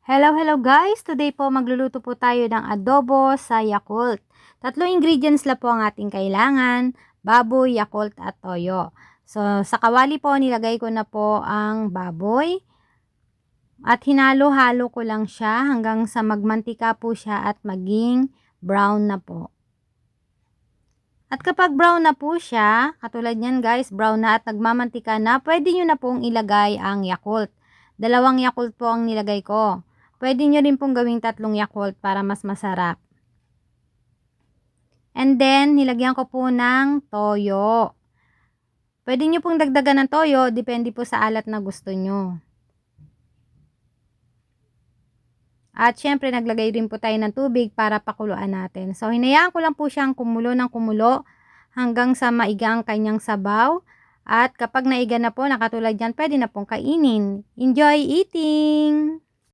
Hello guys! Today po magluluto po tayo ng adobo sa Yakult. Tatlong ingredients lang po ang ating kailangan, baboy, Yakult at toyo. So sa kawali po nilagay ko na po ang baboy at hinalo-halo ko lang siya hanggang sa magmantika po siya at maging brown na po. At kapag brown na po siya, katulad niyan guys, brown na at nagmamantika na, pwede nyo na pong ilagay ang Yakult. 2 Yakult po ang nilagay ko. Pwede nyo rin pong gawing 3 Yakult para mas masarap. And then, nilagyan ko po ng toyo. Pwede nyo pong dagdagan ng toyo, depende po sa alat na gusto nyo. At syempre, naglagay rin po tayo ng tubig para pakuluan natin. So, hinayaan ko lang po siyang kumulo ng kumulo hanggang sa maiga ang kanyang sabaw. At kapag naiga na po, nakatulad yan, pwede na pong kainin. Enjoy eating!